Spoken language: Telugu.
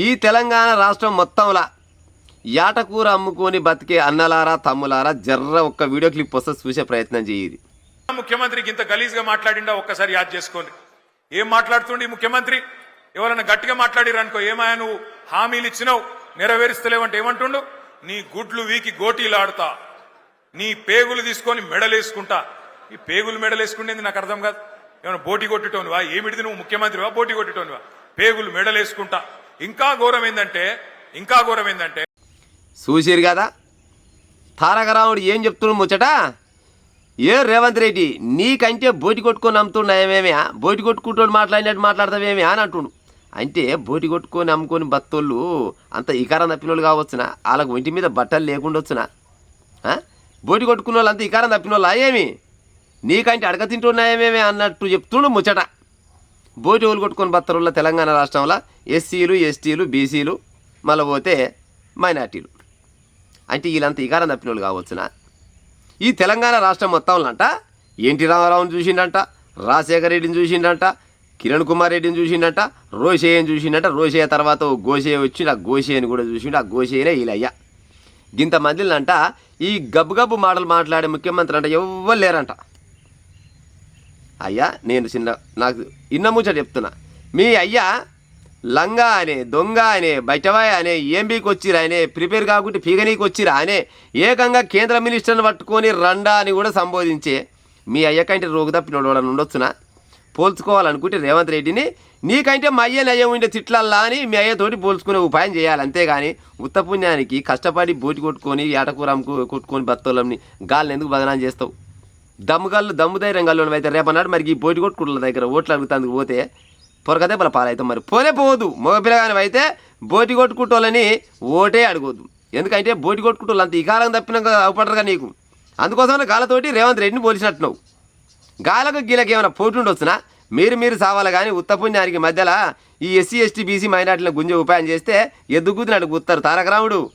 ఈ తెలంగాణ రాష్ట్రం మొత్తంలా యాటకూర అమ్ముకొని బతికే అన్నలారా తమ్ములారా జర్ర ఒక్క వీడియో క్లిప్ వస్తే చూసే ప్రయత్నం చేయండి. ముఖ్యమంత్రికి ఇంత గలీజ్గా మాట్లాడిండా ఒక్కసారి యాద్ చేసుకోండి. ఏం మాట్లాడుతుండి ముఖ్యమంత్రి? ఎవరైనా గట్టిగా మాట్లాడిరనుకో, ఏమాయా నువ్వు హామీలు ఇచ్చినావు నెరవేరుస్తలేవంటే ఏమంటుండు? నీ గుడ్లు వీకి గోటీలాడుతా, నీ పేగులు తీసుకొని మెడలేసుకుంటా. ఈ పేగులు మెడలేసుకునేది నాకు అర్థం కాదు. ఏమైనా బోటి కొట్టేటోనివా? ఏమిటిది నువ్వు ముఖ్యమంత్రివా? బోటి కొట్టేటోనివా? పేగులు మెడలేసుకుంటా. ఇంకా ఘోరం ఏందంటే చూసిరు కదా తారకరాముడు ఏం చెప్తున్నాడు ముచ్చట. ఏ రేవంత్ రెడ్డి నీకంటే బోటి కొట్టుకొని అమ్ముతున్నాయేమేమే, బోటి కొట్టుకుంటూ మాట్లాడినట్టు మాట్లాడతావేమే అని అంటుండు. అంటే బోటి కొట్టుకొని అమ్ముకొని బత్తోళ్ళు అంత ఇకారం తప్పిన వాళ్ళు కావచ్చునా? వాళ్ళకు ఒంటి మీద బట్టలు లేకుండా వచ్చునా? బోటి కొట్టుకున్న వాళ్ళు అంత ఇకారం తప్పిన వాళ్ళు ఏమి నీకంటే అడగ తింటున్నాయేమేమే అన్నట్టు చెప్తుండు ముచ్చట. బోటి ఓళ్ళు కొట్టుకొని బత్తరుల్లో తెలంగాణ రాష్ట్రంలో ఎస్సీలు ఎస్టీలు బీసీలు మళ్ళీ పోతే మైనార్టీలు అంటే వీళ్ళంతా ఇకారం తప్పిన వాళ్ళు కావచ్చునా? ఈ తెలంగాణ రాష్ట్రం మొత్తంలో అంట ఎన్టీ రామారావుని చూసిండంట, రాజశేఖర రెడ్డిని చూసిండంట, కిరణ్ కుమార్ రెడ్డిని చూసిండంట, రోషేయని చూసిండంట. రోషేయ తర్వాత గోషేయ వచ్చి ఆ గోషేయని కూడా చూసిండు. ఆ గోషేయనే వీళ్ళయ్యా. ఇంతమందిని అంట ఈ గబ్బు మాటలు మాట్లాడే ముఖ్యమంత్రి అంట ఎవ్వరు లేరంట. అయ్యా నేను నాకు ఇన్న ముచ్చట చెప్తున్నా. మీ అయ్యా లంగా అనే దొంగ అనే బయటవాయ అనే ఏంబీకి వచ్చిరా అనే ప్రిపేర్ కాకుంటే పీగనీకి వచ్చిరా అనే ఏకంగా కేంద్ర మినిస్టర్ని పట్టుకొని రండా అని కూడా సంబోధించే మీ అయ్యకంటే రోగు తప్పినోడు వాడు ఉండొచ్చునా? పోల్చుకోవాలనుకుంటే రేవంత్ రెడ్డిని నీకంటే మా అయ్య నయ్య ఉండే తిట్లల్లా అని మీ అయ్యతోటి పోల్చుకునే ఉపాయం చేయాలి. అంతేగాని ఉత్తపుణ్యానికి కష్టపడి బోటి కొట్టుకొని ఏటకూర కొట్టుకొని బత్తోళ్ళని గాలిని ఎందుకు బదనాం చేస్తావు? దమ్ము ధైర్యం గల్లోని అయితే రేపన్నాడు మరి ఈ బోటి కొట్టుకుంటున్న దగ్గర ఓట్లు అడుగుతాందుకు పోతే పొరకదే మన పాలవుతాం. మరి పోదు మగపిల్లగాని అయితే బోటి కొట్టుకుంటోళ్ళని ఓటే అడగొద్దు. ఎందుకంటే బోటి కొట్టుకుంటోళ్ళు అంత ఇకారం తప్పినాక అవపడరుగా నీకు. అందుకోసమే గాలతోటి రేవంత్ రెడ్డిని పోలిసినట్టున్నావు. గాలకు గీలకు ఏమైనా పోటీ ఉండొచ్చునా? మీరు సావాలి కానీ ఉత్తపుణ్యానికి మధ్యలో ఈ ఎస్సీ ఎస్టీ బీసీ మైనార్టీలను గుంజే ఉపాయం చేస్తే ఎద్దుగుద్దునట్టు గుత్తారు తారకరాముడు.